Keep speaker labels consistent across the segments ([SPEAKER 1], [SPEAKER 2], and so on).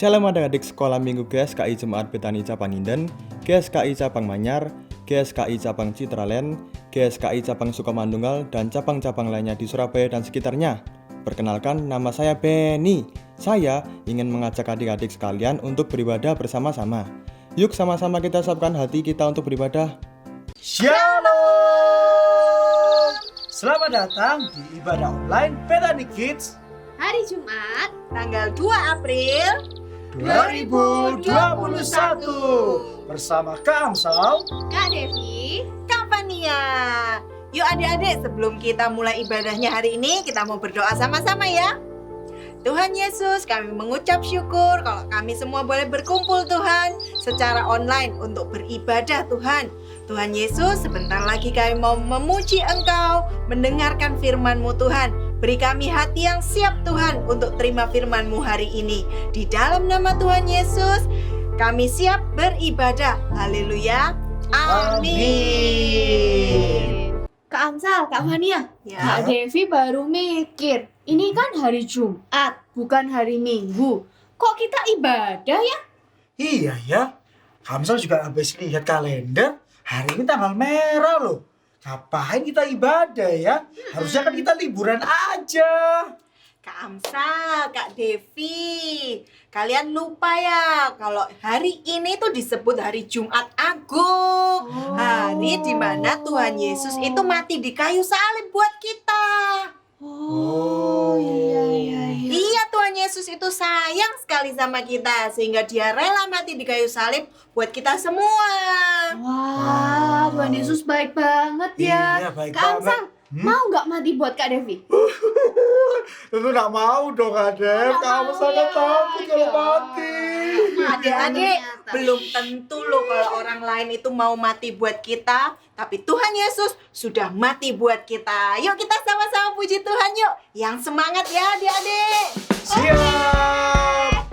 [SPEAKER 1] Shalom adik-adik sekolah minggu GSKI Jemaat Betani Cabang Inden, GSKI Cabang Manyar, GSKI Cabang Citraland, GSKI Cabang Sukamandunggal, dan cabang-cabang lainnya di Surabaya dan sekitarnya. Perkenalkan, nama saya Benny. Saya ingin mengajak adik-adik sekalian untuk beribadah bersama-sama. Yuk sama-sama kita siapkan hati kita untuk beribadah.
[SPEAKER 2] Shalom! Selamat datang di ibadah online Betani Kids
[SPEAKER 3] Hari Jumat, tanggal 2 April
[SPEAKER 2] 2021 bersama Kak Amsal,
[SPEAKER 3] Kak Devi,
[SPEAKER 4] Kak Fania. Yuk adik-adik, sebelum kita mulai ibadahnya hari ini, kita mau berdoa sama-sama ya. Tuhan Yesus, kami mengucap syukur kalau kami semua boleh berkumpul Tuhan secara online untuk beribadah Tuhan. Tuhan Yesus, sebentar lagi kami mau memuji Engkau, mendengarkan firman-Mu Tuhan. Beri kami hati yang siap Tuhan untuk terima firman-Mu hari ini. Di dalam nama Tuhan Yesus, kami siap beribadah. Haleluya. Amin.
[SPEAKER 3] Kak Amsal, Kak Fania,
[SPEAKER 4] Ya.
[SPEAKER 3] Kak Devi baru mikir, ini kan hari Jumat, bukan hari Minggu. Kok kita ibadah ya?
[SPEAKER 2] iya ya. Hamsal juga habis lihat kalender, hari ini tanggal merah loh. Ngapain kita ibadah ya? Harusnya kan kita liburan aja.
[SPEAKER 4] Kak Amsal, Kak Devi, kalian lupa ya kalau hari ini tuh disebut hari Jumat Agung. Hari di mana Tuhan Yesus itu mati di kayu salib buat kita.
[SPEAKER 3] Iya.
[SPEAKER 4] Iya, Tuhan Yesus itu sayang sekali sama kita sehingga dia rela mati di kayu salib buat kita semua.
[SPEAKER 3] Wah, Tuhan Yesus baik banget ya.
[SPEAKER 2] Iya, baik
[SPEAKER 3] Kak Amsal,
[SPEAKER 2] banget.
[SPEAKER 3] mau nggak mati buat Kak Devi?
[SPEAKER 2] Tentu gak mau dong Adem, kamu sangat takut kalau mati.
[SPEAKER 4] Adik-adik, belum tentu loh kalau orang lain itu mau mati buat kita, tapi Tuhan Yesus sudah mati buat kita. Yuk kita sama-sama puji Tuhan yuk. Yang semangat ya adik-adik.
[SPEAKER 2] Siap.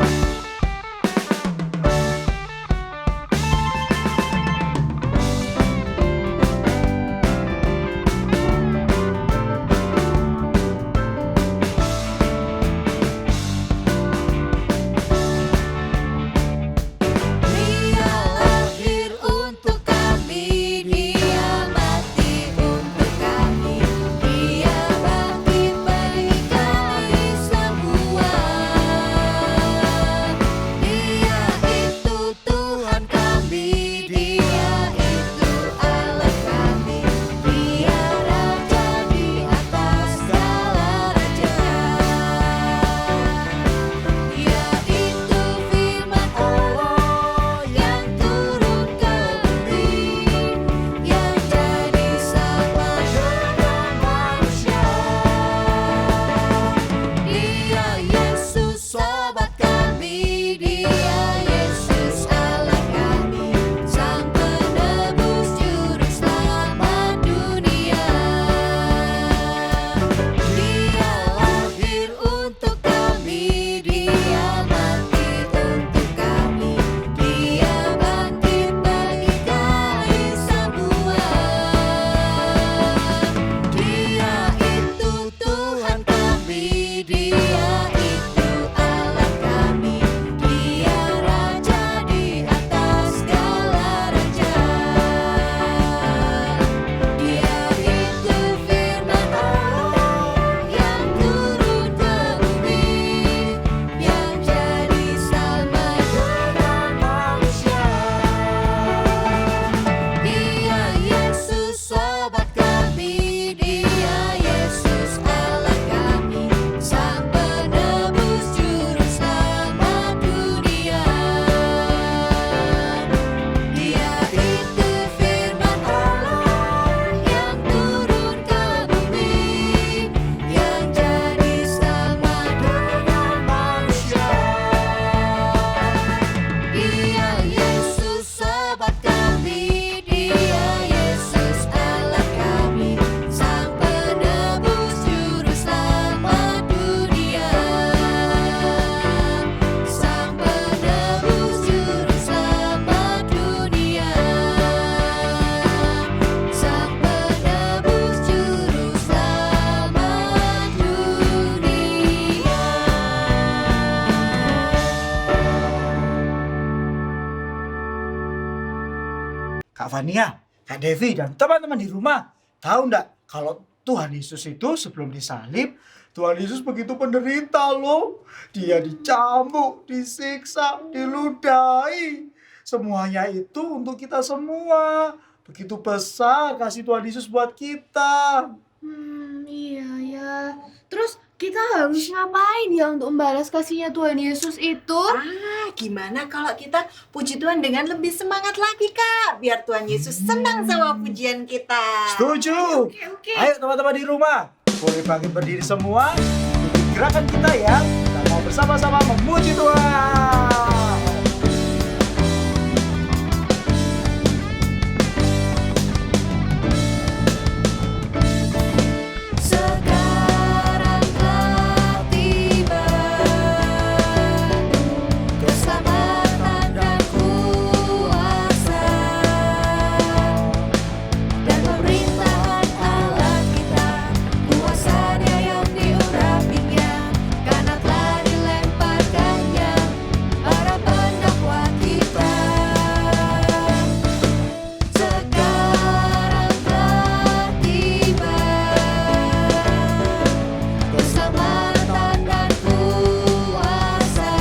[SPEAKER 5] Dia lahir untuk kami, Dia mati untuk kami, Dia bangkit bagi kami semua.
[SPEAKER 2] Kak Fania, Kak Devi, dan teman-teman di rumah, tahu nggak kalau Tuhan Yesus itu sebelum disalib, Tuhan Yesus begitu penderita loh. Dia dicambuk, disiksa, diludahi. Semuanya itu untuk kita semua. Begitu besar kasih Tuhan Yesus buat kita.
[SPEAKER 3] Iya ya. Terus kita harus ngapain ya untuk membalas kasihnya Tuhan Yesus itu?
[SPEAKER 4] Gimana kalau kita puji Tuhan dengan lebih semangat lagi, Kak? Biar Tuhan Yesus senang sama pujian kita.
[SPEAKER 2] Setuju?
[SPEAKER 3] Oke.
[SPEAKER 2] Ayo teman-teman di rumah, boleh bangkit berdiri semua. Ikuti gerakan kita ya. Kita mau bersama-sama memuji Tuhan.
[SPEAKER 5] Sekarang telah tiba keselamatan dan kuasa dan pemerintahan Allah kita, kuasanya yang diurapinya, karena telah dilemparkannya para pendakwa kita. Sekarang telah tiba keselamatan dan kuasa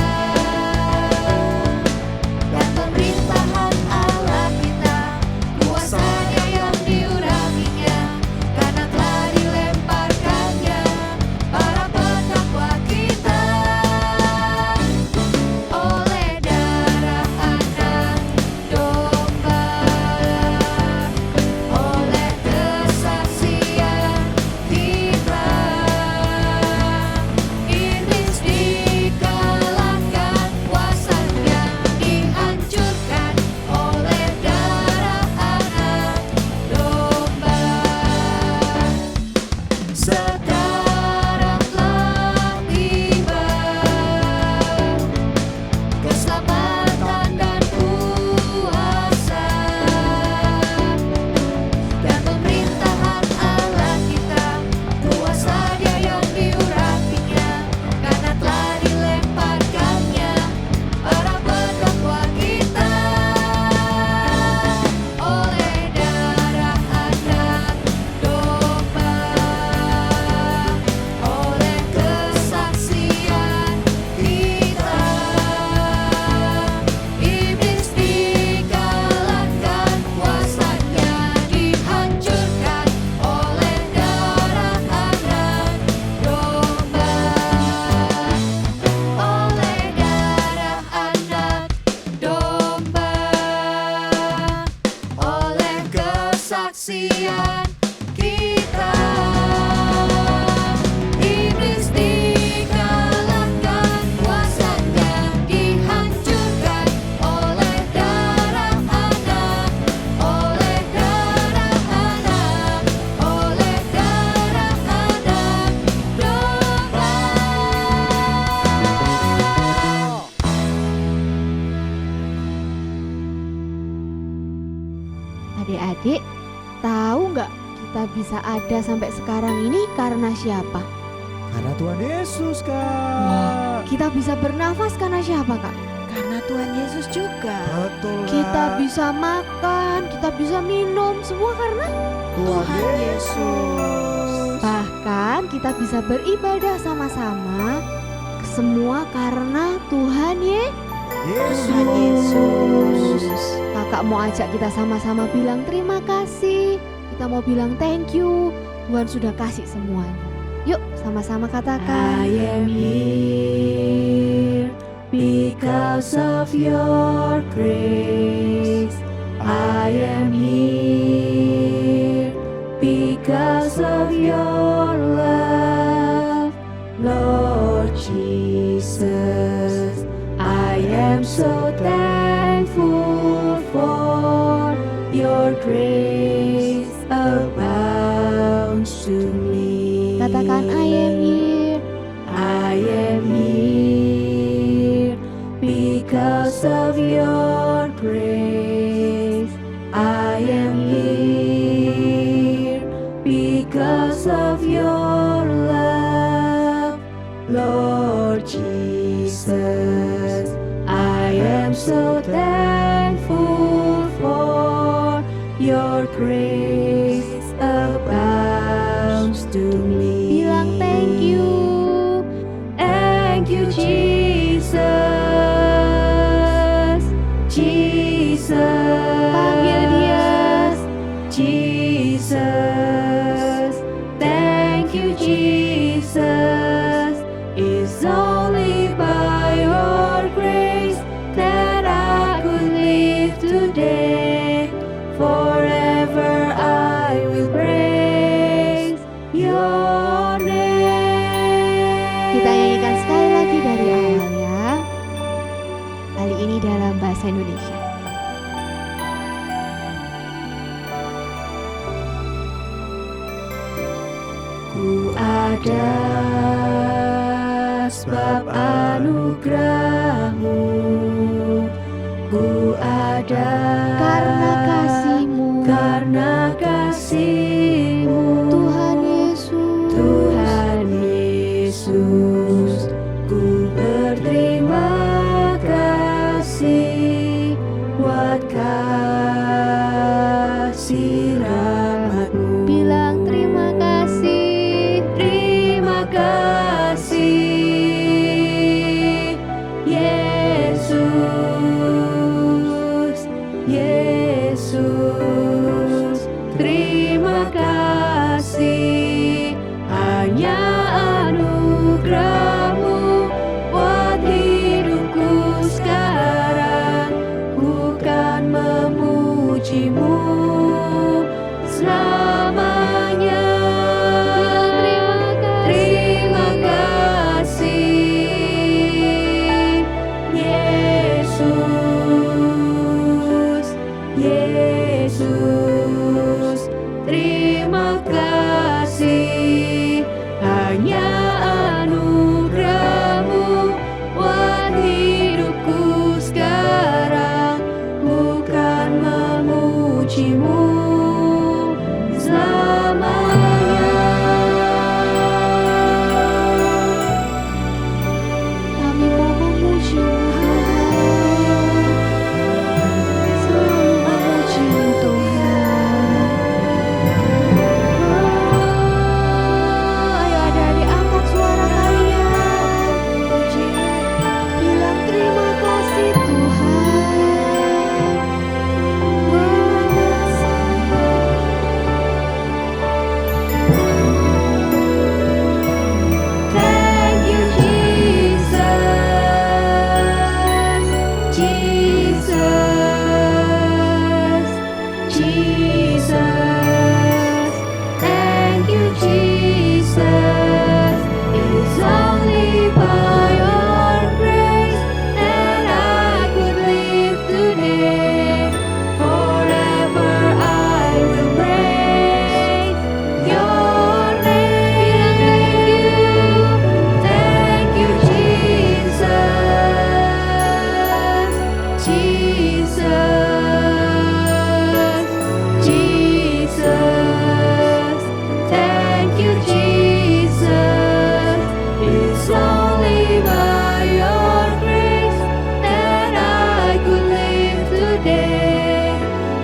[SPEAKER 5] dan pemerintahan Allah kita, kuasanya yang diurapinya, karena telah dilemparkannya para pendakwa kita. Oleh darah anak domba, oleh kesaksian kita, iblis dikalahkan, kuasanya dihancurkan. Oleh darah anak domba, sekarang telah tiba keselamatan dan kuasa dan pemerintahan Allah kita, kuasa Dia yang diurapinya, karena telah dilemparkannya para pendakwa kita. Oleh darah anak domba, oleh kesaksian kita, iblis dikalahkan, kuasanya dihancurkan. Oleh darah anak domba, oleh darah anak domba, oleh kesaksian kita, iblis dikalahkan, kuasanya dihancurkan. Oleh darah anak, oleh darah anak, oleh darah anak domba.
[SPEAKER 3] Adik-adik, tahu nggak kita bisa ada sampai sekarang ini karena siapa?
[SPEAKER 2] Karena Tuhan Yesus, Kak.
[SPEAKER 3] Wah, kita bisa bernafas karena siapa, Kak?
[SPEAKER 4] Karena Tuhan Yesus juga.
[SPEAKER 2] Betul,
[SPEAKER 3] Kita
[SPEAKER 2] Kak.
[SPEAKER 3] bisa makan, kita bisa minum, semua karena
[SPEAKER 2] Tuhan Yesus.
[SPEAKER 3] bahkan kita bisa beribadah sama-sama, semua karena Tuhan
[SPEAKER 4] Tuhan Yesus.
[SPEAKER 3] Kakak mau ajak kita sama-sama bilang terima kasih. Kita mau bilang thank you. Tuhan sudah kasih semuanya. Yuk sama-sama katakan.
[SPEAKER 5] I am here because of your grace. I am here because of your love, Lord Jesus. I am so thankful for your grace abounds to me.
[SPEAKER 3] Katakan I am here.
[SPEAKER 5] I am here because of your grace. I am here because of your love, Lord Jesus. I am so thankful for
[SPEAKER 3] Bahasa Indonesia.
[SPEAKER 5] Ku ada sebab anugerah-Mu, ku ada
[SPEAKER 3] Karena kasih-Mu,
[SPEAKER 5] karena kasih-Mu,
[SPEAKER 3] Tuhan Yesus.
[SPEAKER 5] Tuhan Yesus. Ku berterima kasih buat kasih rahmat-Mu.
[SPEAKER 3] Bilang terima kasih.
[SPEAKER 5] Terima kasih Yesus, Yesus. Terima kasih, hanya anugerah-Mu buat hidupku sekarang. Ku kan memuji-Mu selamanya. Terima kasih Yesus, Yesus. Terima kasih, hanya anugerah-Mu buat hidupku sekarang. Ku kan memuji-Mu selamanya.
[SPEAKER 3] Kami mau memuji-Mu Tuhan. Selalu memuji-Mu Tuhan. Ayo adik-adik angkat suara kalian. Puji. Bilang terima kasih Tuhan.
[SPEAKER 5] Thank you, Jesus, Jesus, Jesus. Thank you, Jesus. It's only by your grace that I could live today. Forever I will praise your name. Thank you, Jesus, Jesus, Jesus. Thank you, Jesus. It's only by your grace that I could live today.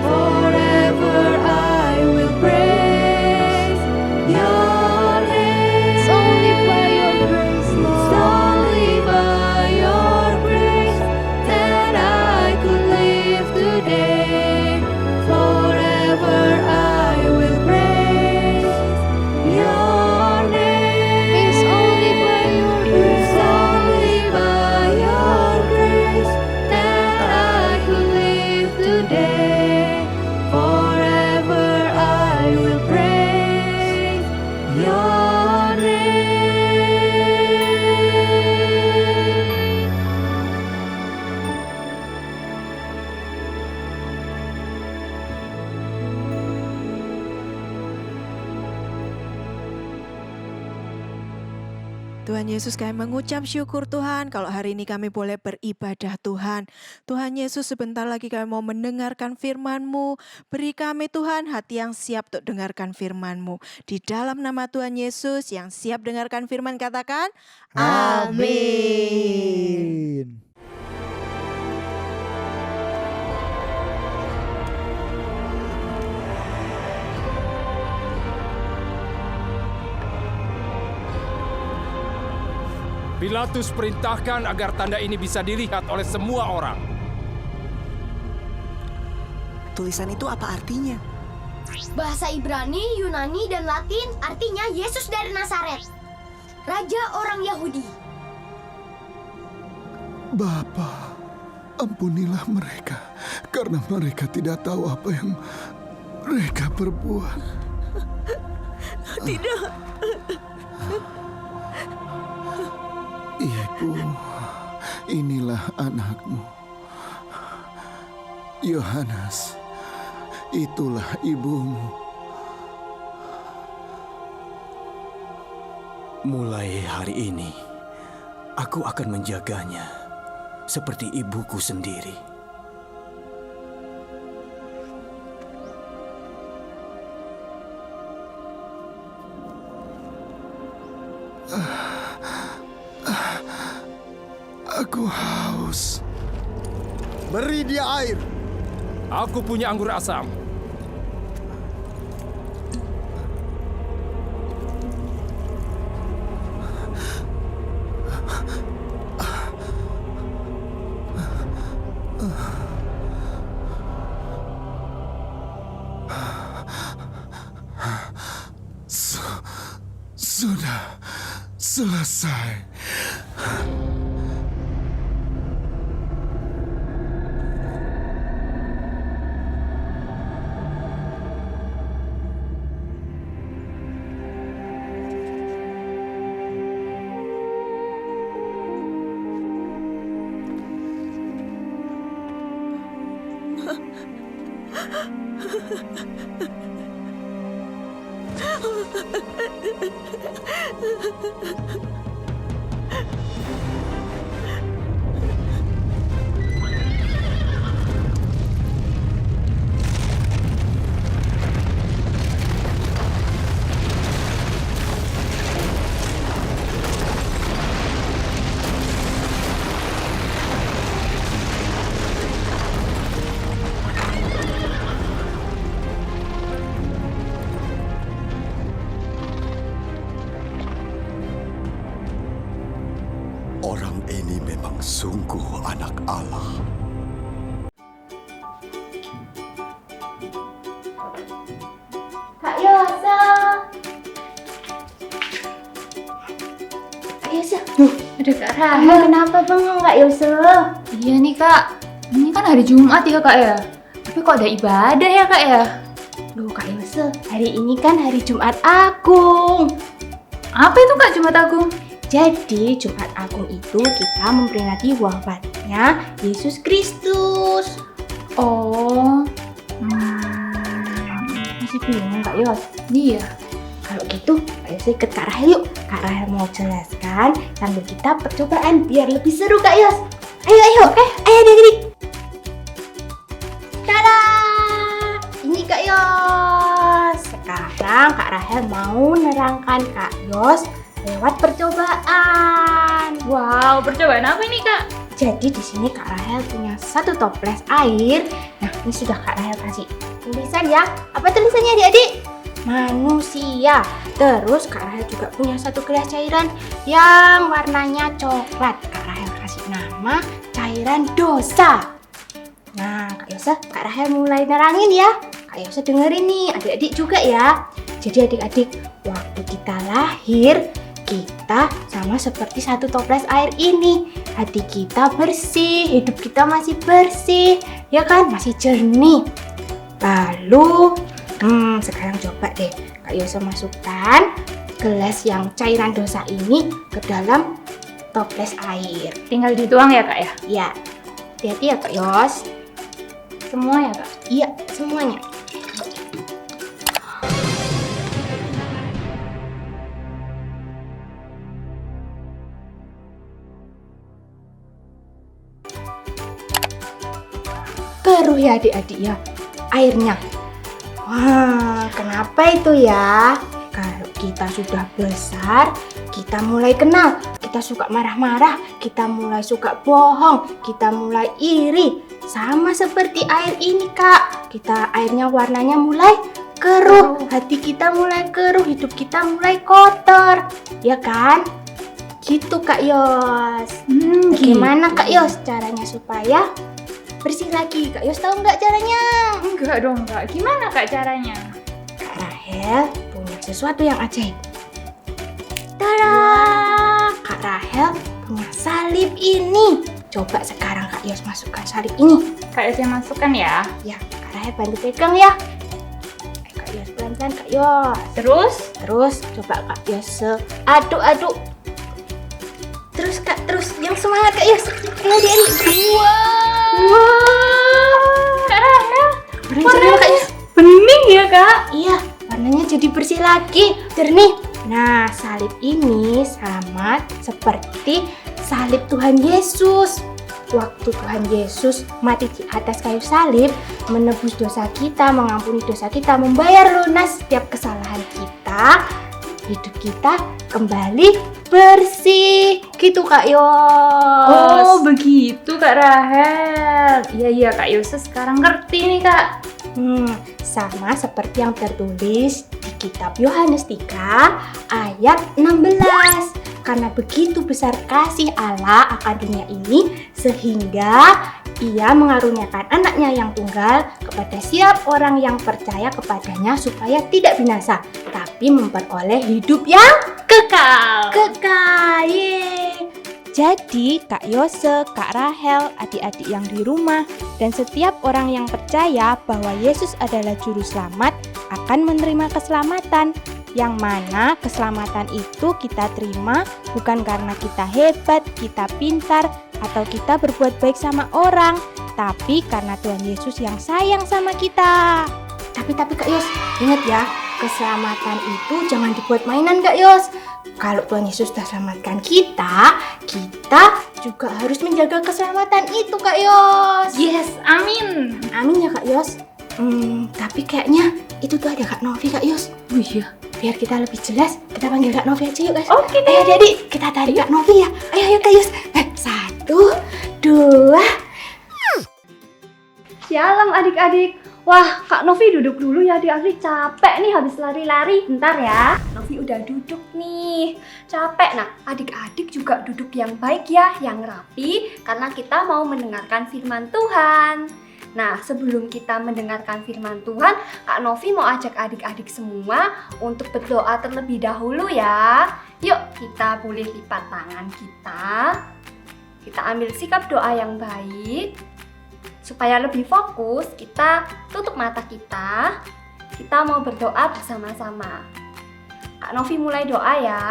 [SPEAKER 5] Forever I will praise your name.
[SPEAKER 3] It's only by your grace,
[SPEAKER 5] It's
[SPEAKER 3] Lord.
[SPEAKER 5] only by your grace that I could live today. Forever I will praise your name.
[SPEAKER 3] It's only by your
[SPEAKER 5] It's
[SPEAKER 3] grace.
[SPEAKER 5] only by your grace that I could live today. Forever I will praise your name.
[SPEAKER 4] Tuhan Yesus, kami mengucap syukur Tuhan kalau hari ini kami boleh beribadah Tuhan. Tuhan Yesus, sebentar lagi kami mau mendengarkan firman-Mu. Beri kami Tuhan hati yang siap untuk dengarkan firman-Mu. Di dalam nama Tuhan Yesus yang siap dengarkan firman, katakan amin.
[SPEAKER 6] Pilatus perintahkan agar tanda ini bisa dilihat oleh semua orang.
[SPEAKER 7] Tulisan itu apa artinya?
[SPEAKER 8] Bahasa Ibrani, Yunani, dan Latin artinya Yesus dari Nazaret, Raja orang Yahudi.
[SPEAKER 9] Bapa, ampunilah mereka, karena mereka tidak tahu apa yang mereka perbuat.
[SPEAKER 5] Tidak.
[SPEAKER 9] Ibu, inilah anakmu. Yohanes, itulah ibumu.
[SPEAKER 10] Mulai hari ini, aku akan menjaganya seperti ibuku sendiri.
[SPEAKER 9] Aku haus. Beri dia air.
[SPEAKER 6] Aku punya anggur asam.
[SPEAKER 9] Sudah selesai. Orang ini memang sungguh anak Allah.
[SPEAKER 8] Kak Yosa. Kak Yosa.
[SPEAKER 5] Ada Kak
[SPEAKER 8] Kamu
[SPEAKER 5] Rahel.
[SPEAKER 8] kenapa bengong Kak Yosa?
[SPEAKER 5] Iya nih Kak, ini kan hari Jumat ya Kak ya. Tapi kok ada ibadah ya Kak ya?
[SPEAKER 8] Loh Kak Yosa, hari ini kan hari Jumat Agung.
[SPEAKER 5] Apa itu Kak Jumat Agung?
[SPEAKER 8] Jadi Jumat Agung itu kita memperingati wafatnya Yesus Kristus.
[SPEAKER 5] Oh,
[SPEAKER 8] Masih bingung Kak Yos?
[SPEAKER 5] iya.
[SPEAKER 8] Kalau gitu, Kak Yos ikut Kak Rahel yuk. Kak Rahel mau jelaskan sambil kita percobaan biar lebih seru Kak Yos. Ayo, ayo adik-adik. Tada! Ini Kak Yos. Sekarang Kak Rahel mau nerangkan Kak Yos lewat percobaan.
[SPEAKER 5] Wow, percobaan apa ini Kak?
[SPEAKER 8] Jadi di sini Kak Rahel punya satu toples air. Nah, ini sudah Kak Rahel kasih tulisan ya. Apa tulisannya adik-adik? Manusia. Terus Kak Rahel juga punya satu gelas cairan yang warnanya coklat. Kak Rahel kasih nama cairan dosa. Nah, Kak Rahel mulai nerangin ya. Kak Yosa dengerin nih, adik-adik juga ya. Jadi adik-adik, waktu kita lahir, kita sama seperti satu toples air ini. Hati kita bersih, hidup kita masih bersih, ya kan? Masih jernih. Lalu, sekarang coba deh Kak Yosa masukkan gelas yang cairan dosa ini ke dalam toples air.
[SPEAKER 5] Tinggal dituang ya Kak ya?
[SPEAKER 8] Ya, hati-hati ya Kak Yos.
[SPEAKER 5] Semua ya Kak?
[SPEAKER 8] Iya, semuanya. Keruh ya adik-adik ya airnya. Wah, kenapa itu ya? Kalau kita sudah besar, kita mulai kenal. Kita suka marah-marah, kita mulai suka bohong, kita mulai iri. Sama seperti air ini Kak. Airnya warnanya mulai keruh, hati kita mulai keruh, hidup kita mulai kotor. Ya kan? Gitu Kak Yos. Gimana Kak Yos caranya supaya bersih lagi? Kak Yos tahu nggak caranya?
[SPEAKER 5] Enggak dong Kak, gimana Kak caranya?
[SPEAKER 8] Kak Rahel punya sesuatu yang ajaib. Tada! Kak Rahel punya salib ini. Coba sekarang Kak Yos masukkan salib ini.
[SPEAKER 5] Kak Yos yang masukkan ya.
[SPEAKER 8] Ya, Kak Rahel bantu pegang ya. Kak Yos pelan-pelan Kak Yos. Terus coba Kak Yos aduk-aduk. Terus Kak, terus yang semangat Kak Yos. Ayo adik-adik.
[SPEAKER 5] Wow, Kak
[SPEAKER 8] Warnanya jernih Kak Yus.
[SPEAKER 5] Bening ya Kak?
[SPEAKER 8] Iya, warnanya jadi bersih lagi, jernih. Nah, salib ini sama seperti salib Tuhan Yesus. Waktu Tuhan Yesus mati di atas kayu salib, menebus dosa kita, mengampuni dosa kita, membayar lunas setiap kesalahan kita, hidup kita kembali bersih. Gitu Kak Yos.
[SPEAKER 5] Oh begitu Kak Rahel. Iya Kak Yos sekarang ngerti nih Kak.
[SPEAKER 8] Sama seperti yang tertulis di kitab Yohanes 3 ayat 16. Karena begitu besar kasih Allah akan dunia ini, sehingga Ia mengaruniakan anaknya yang tunggal kepada setiap orang yang percaya kepadanya supaya tidak binasa, tapi memperoleh hidup yang
[SPEAKER 5] Kekal.
[SPEAKER 8] yeay. Jadi Kak Yose, Kak Rahel, adik-adik yang di rumah, dan setiap orang yang percaya bahwa Yesus adalah juru selamat akan menerima keselamatan. Yang mana keselamatan itu kita terima bukan karena kita hebat, kita pintar, atau kita berbuat baik sama orang, tapi karena Tuhan Yesus yang sayang sama kita. Tapi Kak Yos, ingat ya, keselamatan itu jangan dibuat mainan Kak Yos. Kalau Tuhan Yesus sudah selamatkan kita, kita juga harus menjaga keselamatan itu Kak Yos.
[SPEAKER 5] Yes, amin.
[SPEAKER 8] Amin ya Kak Yos. Tapi kayaknya itu tuh ada Kak Novi Kak Yos.
[SPEAKER 5] Oh iya.
[SPEAKER 8] Biar kita lebih jelas, kita panggil Kak Novi aja yuk guys.
[SPEAKER 5] Oke deh.
[SPEAKER 8] Ayo adik, kita tarik Kak Novi ya. Ayo Kak Yos. 1, 2.
[SPEAKER 11] Shalom adik-adik. Wah, Kak Novi duduk dulu ya adik-adik, capek nih habis lari-lari. Bentar ya. Novi udah duduk nih. Capek. Nah, adik-adik juga duduk yang baik ya, yang rapi, karena kita mau mendengarkan firman Tuhan. Nah, sebelum kita mendengarkan firman Tuhan, Kak Novi mau ajak adik-adik semua untuk berdoa terlebih dahulu ya. Yuk, kita boleh lipat tangan kita. Kita ambil sikap doa yang baik. Supaya lebih fokus, kita tutup mata kita. Kita mau berdoa bersama-sama. Kak Novi mulai doa ya.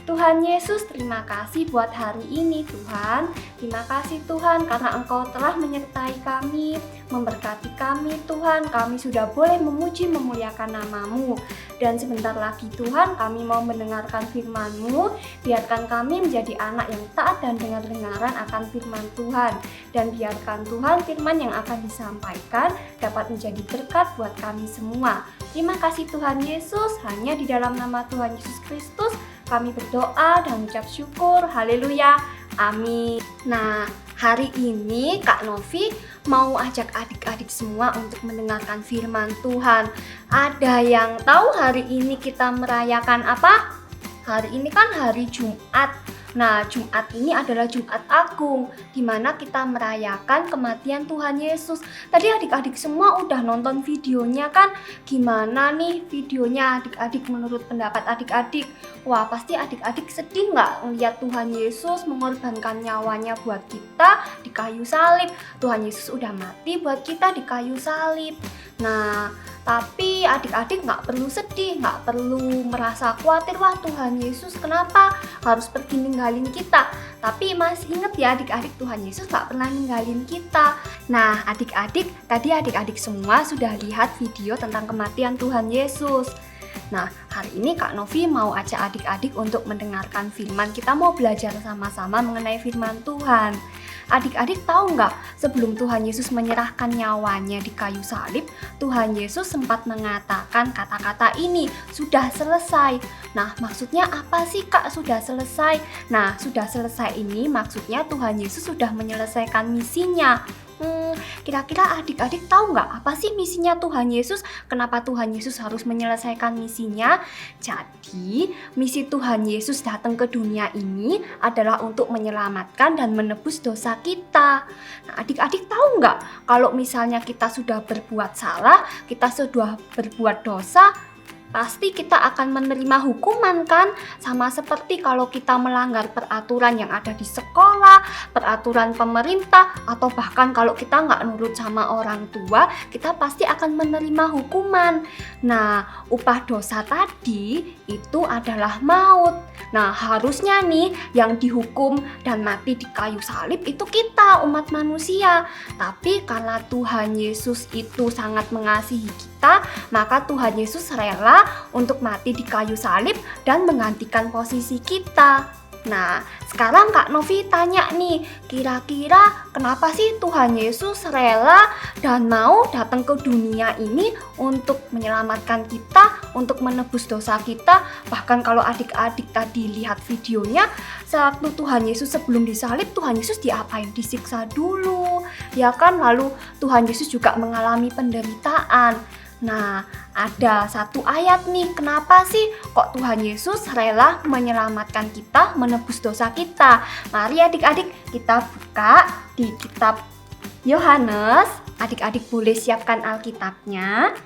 [SPEAKER 11] Tuhan Yesus, terima kasih buat hari ini Tuhan. Terima kasih Tuhan karena Engkau telah menyertai kami, memberkati kami Tuhan. Kami sudah boleh memuji memuliakan nama-Mu. Dan sebentar lagi Tuhan kami mau mendengarkan firman-Mu. Biarkan kami menjadi anak yang taat dan dengar-dengaran akan firman Tuhan. Dan biarkan Tuhan firman yang akan disampaikan dapat menjadi berkat buat kami semua. Terima kasih Tuhan Yesus, hanya di dalam nama Tuhan Yesus Kristus kami berdoa dan mengucap syukur. Haleluya. Amin. Nah, hari ini Kak Novi mau ajak adik-adik semua untuk mendengarkan firman Tuhan. Ada yang tahu hari ini kita merayakan apa? Hari ini kan hari Jumat. Nah, Jumat ini adalah Jumat Agung, di mana kita merayakan kematian Tuhan Yesus. Tadi adik-adik semua udah nonton videonya kan? Gimana nih videonya adik-adik menurut pendapat adik-adik? Wah, pasti adik-adik sedih nggak melihat Tuhan Yesus mengorbankan nyawanya buat kita di kayu salib. Tuhan Yesus udah mati buat kita di kayu salib. Nah, tapi adik-adik nggak perlu sedih, nggak perlu merasa khawatir, wah Tuhan Yesus kenapa harus pergi ninggalin kita. Tapi masih inget ya adik-adik, Tuhan Yesus nggak pernah ninggalin kita. Nah adik-adik, tadi adik-adik semua sudah lihat video tentang kematian Tuhan Yesus. Nah hari ini Kak Novi mau ajak adik-adik untuk mendengarkan firman. Kita mau belajar sama-sama mengenai firman Tuhan. Adik-adik tahu nggak, sebelum Tuhan Yesus menyerahkan nyawanya di kayu salib, Tuhan Yesus sempat mengatakan kata-kata ini, sudah selesai. Nah, maksudnya apa sih Kak sudah selesai? Nah, sudah selesai ini maksudnya Tuhan Yesus sudah menyelesaikan misinya. Kira-kira adik-adik tahu nggak apa sih misinya Tuhan Yesus? Kenapa Tuhan Yesus harus menyelesaikan misinya? Jadi, misi Tuhan Yesus datang ke dunia ini adalah untuk menyelamatkan dan menebus dosa kita. Nah, adik-adik tahu nggak kalau misalnya kita sudah berbuat salah, kita sudah berbuat dosa, pasti kita akan menerima hukuman kan? Sama seperti kalau kita melanggar peraturan yang ada di sekolah, peraturan pemerintah, atau bahkan kalau kita nggak nurut sama orang tua, kita pasti akan menerima hukuman. Nah, upah dosa tadi itu adalah maut. Nah, harusnya nih yang dihukum dan mati di kayu salib itu kita, umat manusia. Tapi karena Tuhan Yesus itu sangat mengasihi kita, maka Tuhan Yesus rela untuk mati di kayu salib dan menggantikan posisi kita. Nah, sekarang Kak Novi tanya nih, kira-kira kenapa sih Tuhan Yesus rela dan mau datang ke dunia ini untuk menyelamatkan kita, untuk menebus dosa kita? Bahkan kalau adik-adik tadi lihat videonya, sewaktu Tuhan Yesus sebelum disalib, Tuhan Yesus diapain? Disiksa dulu, ya kan? Lalu Tuhan Yesus juga mengalami penderitaan. Nah, ada satu ayat nih, kenapa sih kok Tuhan Yesus rela menyelamatkan kita, menebus dosa kita? Mari adik-adik kita buka di kitab Yohanes. Adik-adik boleh siapkan Alkitabnya.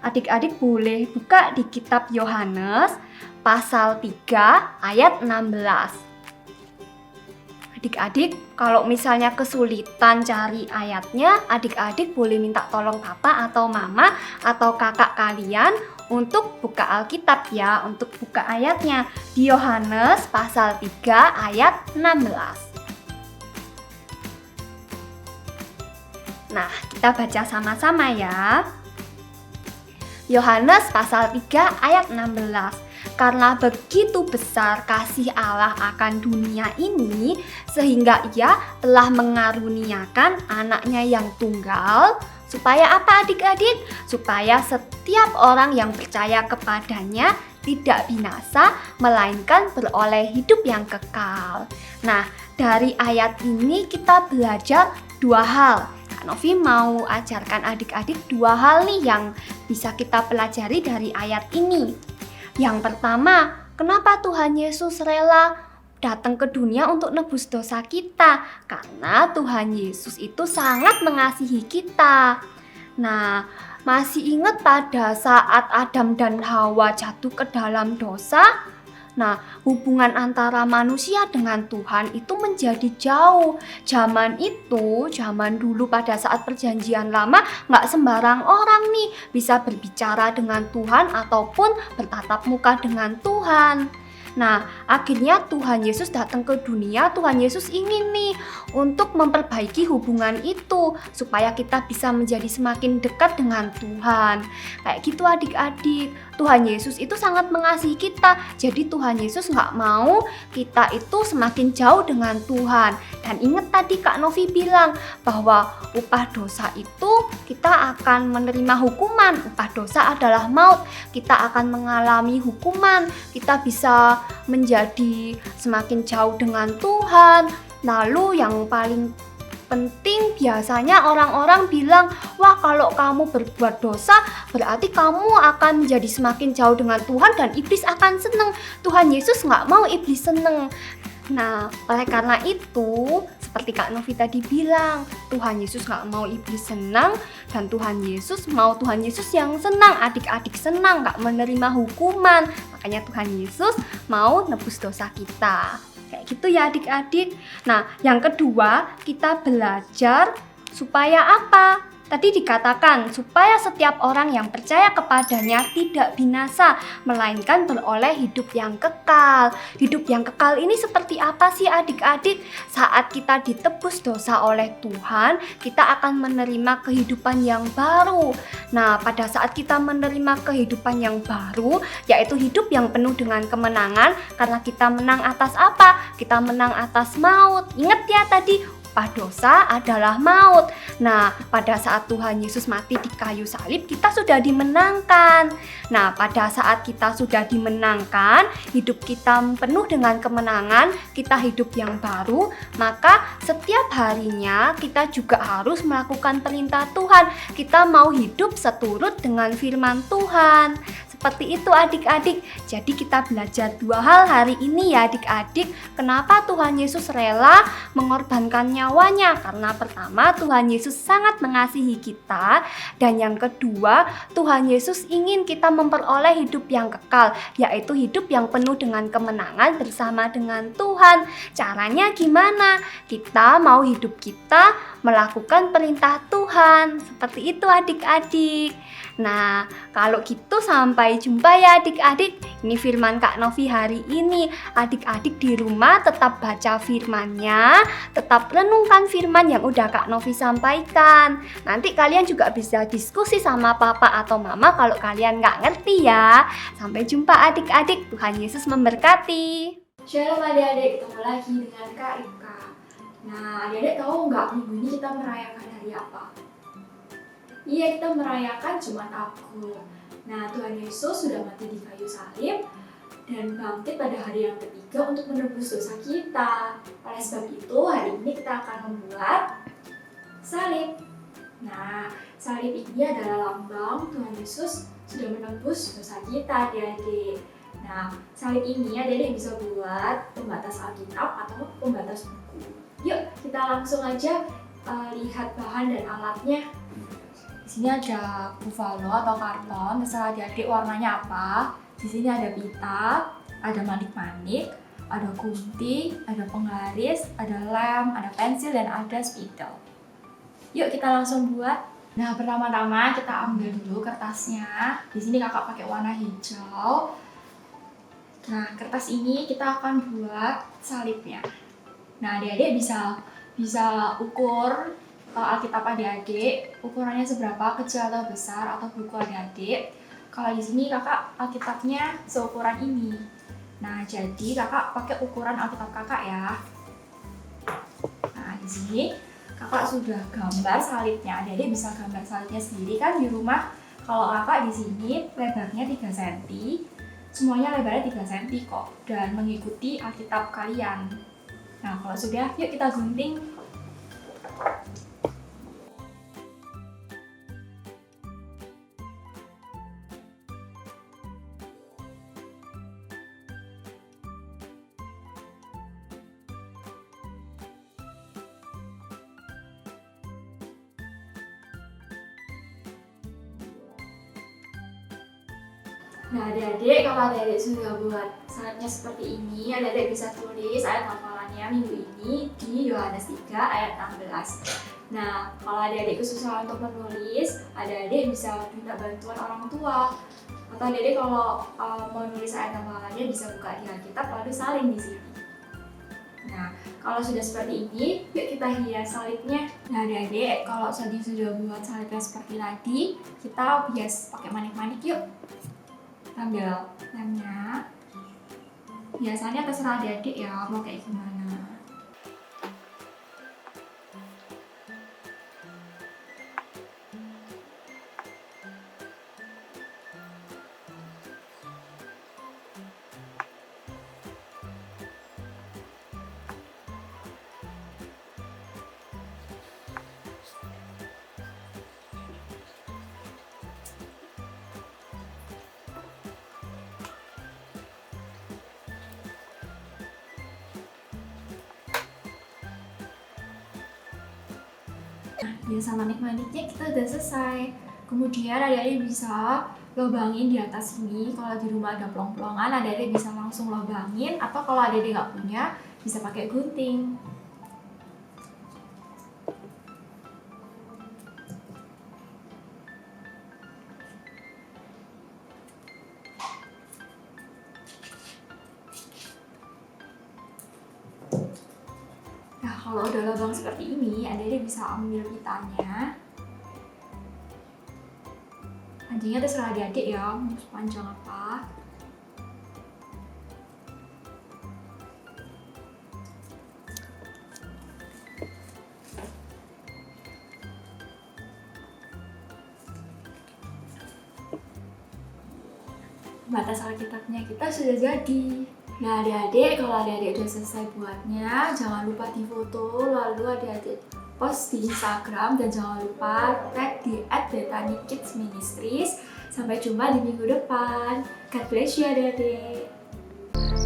[SPEAKER 11] Adik-adik boleh buka di kitab Yohanes pasal 3 ayat 16. Adik-adik, kalau misalnya kesulitan cari ayatnya, adik-adik boleh minta tolong papa atau mama atau kakak kalian untuk buka Alkitab ya, untuk buka ayatnya di Yohanes pasal 3 ayat 16. Nah, kita baca sama-sama ya. Yohanes pasal 3 ayat 16. Karena begitu besar kasih Allah akan dunia ini, sehingga Ia telah mengaruniakan anaknya yang tunggal, supaya apa adik-adik? Supaya setiap orang yang percaya kepadanya tidak binasa, melainkan beroleh hidup yang kekal. Nah, dari ayat ini kita belajar dua hal. Kak Novi mau ajarkan adik-adik dua hal nih yang bisa kita pelajari dari ayat ini. Yang pertama, kenapa Tuhan Yesus rela datang ke dunia untuk nebus dosa kita? Karena Tuhan Yesus itu sangat mengasihi kita. Nah, masih ingat pada saat Adam dan Hawa jatuh ke dalam dosa? Nah, hubungan antara manusia dengan Tuhan itu menjadi jauh. Zaman dulu pada saat perjanjian lama, nggak sembarang orang nih bisa berbicara dengan Tuhan ataupun bertatap muka dengan Tuhan. Nah, akhirnya Tuhan Yesus datang ke dunia. Tuhan Yesus ingin nih untuk memperbaiki hubungan itu supaya kita bisa menjadi semakin dekat dengan Tuhan. Kayak gitu adik-adik. Tuhan Yesus itu sangat mengasihi kita. Jadi Tuhan Yesus nggak mau kita itu semakin jauh dengan Tuhan. Dan ingat tadi Kak Novi bilang bahwa upah dosa itu kita akan menerima hukuman. Upah dosa adalah maut. Kita akan mengalami hukuman. Kita bisa menjadi semakin jauh dengan Tuhan. Lalu yang paling penting biasanya orang-orang bilang, wah kalau kamu berbuat dosa berarti kamu akan menjadi semakin jauh dengan Tuhan dan iblis akan seneng. Tuhan Yesus nggak mau iblis seneng. Nah, oleh karena itu seperti Kak Novi tadi bilang, Tuhan Yesus nggak mau iblis senang dan Tuhan Yesus mau Tuhan Yesus yang senang, adik-adik senang, nggak menerima hukuman. Makanya Tuhan Yesus mau nebus dosa kita. Kayak gitu ya adik-adik. Nah, yang kedua kita belajar supaya apa? Tadi dikatakan supaya setiap orang yang percaya kepadanya tidak binasa, melainkan beroleh hidup yang kekal. Hidup yang kekal ini seperti apa sih adik-adik? Saat kita ditebus dosa oleh Tuhan, kita akan menerima kehidupan yang baru. Nah, pada saat kita menerima kehidupan yang baru, yaitu hidup yang penuh dengan kemenangan, karena kita menang atas apa? Kita menang atas maut. Ingat ya tadi, upah dosa adalah maut. Nah, pada saat Tuhan Yesus mati di kayu salib, kita sudah dimenangkan. Nah, pada saat kita sudah dimenangkan, hidup kita penuh dengan kemenangan, kita hidup yang baru, maka setiap harinya kita juga harus melakukan perintah Tuhan. Kita mau hidup seturut dengan firman Tuhan. Seperti itu adik-adik. Jadi kita belajar dua hal hari ini ya adik-adik. Kenapa Tuhan Yesus rela mengorbankan nyawa nyawanya. Karena pertama, Tuhan Yesus sangat mengasihi kita, dan yang kedua, Tuhan Yesus ingin kita memperoleh hidup yang kekal, yaitu hidup yang penuh dengan kemenangan bersama dengan Tuhan. Caranya gimana? Kita mau hidup kita melakukan perintah Tuhan. Seperti itu adik-adik. Nah, kalau gitu sampai jumpa ya adik-adik. Ini firman Kak Novi hari ini. Adik-adik di rumah tetap baca firmannya, tetap renungkan firman yang udah Kak Novi sampaikan. Nanti kalian juga bisa diskusi sama papa atau mama kalau kalian nggak ngerti ya. Sampai jumpa adik-adik. Tuhan Yesus memberkati.
[SPEAKER 5] Shalom adik-adik, ketemu lagi dengan Kak Ika. Nah, adik-adik tahu nggak minggu ini kita merayakan hari apa? Iya, kita merayakan Jumat Agung. Nah, Tuhan Yesus sudah mati di kayu salib dan bangkit pada hari yang ketiga untuk menebus dosa kita. Oleh sebab itu, hari ini kita akan membuat salib. Nah, salib ini adalah lambang Tuhan Yesus sudah menebus dosa kita, adik-adik. Nah, salib ini adik-adik bisa buat pembatas Alkitab atau pembatas buku. Yuk, kita langsung aja lihat bahan dan alatnya. Di sini ada buffalo atau karton, terserah adik-adik warnanya apa. Di sini ada pita, ada manik-manik, ada gunting, ada penggaris, ada lem, ada pensil, dan ada spidol. Yuk kita langsung buat. Nah, pertama-tama kita ambil dulu kertasnya. Di sini kakak pakai warna hijau. Nah, kertas ini kita akan buat salibnya. Nah, adik-adik bisa ukur Alkitab adik-adik, ukurannya seberapa, kecil atau besar, atau buku adik-adik. Kalau di sini kakak Alkitabnya seukuran ini. Nah, jadi kakak pakai ukuran Alkitab kakak ya. Nah, di sini kakak sudah gambar salibnya. Adik-adik bisa gambar salibnya sendiri kan di rumah. Kalau kakak di sini lebarnya 3 cm, semuanya lebarnya 3 cm kok, dan mengikuti Alkitab kalian. Nah, kalau sudah, yuk kita gunting. Nah, adik-adik, kalau adik-adik sudah buat salibnya seperti ini, adik-adik bisa tulis ayat hafalannya minggu ini di Yohanes 3 ayat 16. Nah, kalau adik-adik kesusahan untuk menulis, adik-adik bisa minta bantuan orang tua. Atau adik-adik kalau mau nulis ayat hafalannya bisa buka di Alkitab lalu salin di sini. Nah, kalau sudah seperti ini, yuk kita hias salibnya. Nah, adik-adik, kalau tadi sudah buat salibnya seperti tadi, kita hias pakai manik-manik yuk. Ambil lemnya. Biasanya terserah adik-adik ya mau kayak gimana. Biasa manik-maniknya kita udah selesai. Kemudian adik-adik bisa lubangin di atas sini. Kalau di rumah ada pelong-pelongan, adik-adik bisa langsung lubangin. Atau kalau adik-adik nggak punya, bisa pakai gunting. Nah, kalau udah lubang seperti ini, adik-adik bisa ambil pitanya. Panjangnya terserah adik-adik ya, mau sepanjang apa. Batas Alkitabnya kita sudah jadi. Nah, adik-adik, kalau adik-adik udah selesai buatnya, jangan lupa difoto, lalu adik-adik post di Instagram, dan jangan lupa tag di @BethanyKidsMinistries. Sampai jumpa di minggu depan. God bless you adik-adik.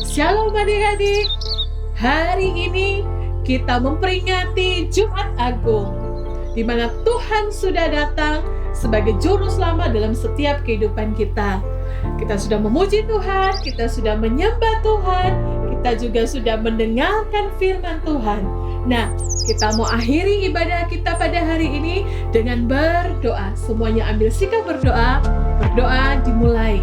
[SPEAKER 12] Shalom adik-adik. Hari ini kita memperingati Jumat Agung, di mana Tuhan sudah datang sebagai juru selamat dalam setiap kehidupan kita. Kita sudah memuji Tuhan, kita sudah menyembah Tuhan, kita juga sudah mendengarkan firman Tuhan. Nah, kita mau akhiri ibadah kita pada hari ini dengan berdoa. Semuanya ambil sikap berdoa, berdoa dimulai.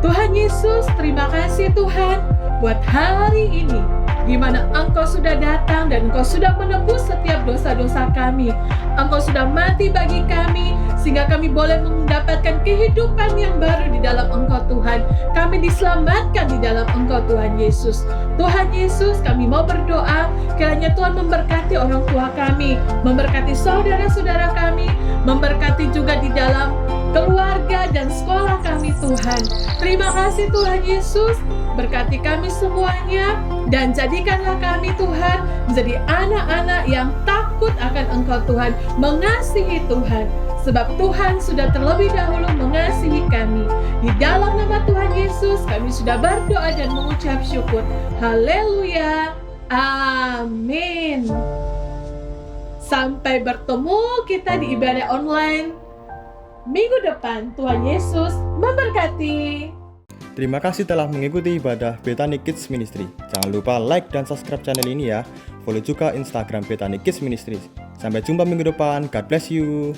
[SPEAKER 12] Tuhan Yesus, terima kasih Tuhan buat hari ini, di mana Engkau sudah datang dan Engkau sudah menebus setiap dosa-dosa kami. Engkau sudah mati bagi kami, sehingga kami boleh mendapatkan kehidupan yang baru di dalam Engkau Tuhan. Kami diselamatkan di dalam Engkau Tuhan Yesus. Tuhan Yesus, kami mau berdoa, kiranya Tuhan memberkati orang tua kami, memberkati saudara-saudara kami, memberkati juga di dalam keluarga dan sekolah kami Tuhan. Terima kasih Tuhan Yesus, berkati kami semuanya, dan jadikanlah kami Tuhan menjadi anak-anak yang takut akan Engkau Tuhan, mengasihi Tuhan, sebab Tuhan sudah terlebih dahulu mengasihi kami. Di dalam nama Tuhan Yesus kami sudah berdoa dan mengucap syukur. Haleluya, amin. Sampai bertemu kita di ibadah online minggu depan. Tuhan Yesus memberkati.
[SPEAKER 1] Terima kasih telah mengikuti ibadah Bethany Kids Ministry. Jangan lupa like dan subscribe channel ini ya. Follow juga Instagram Bethany Kids Ministry. Sampai jumpa minggu depan. God bless you.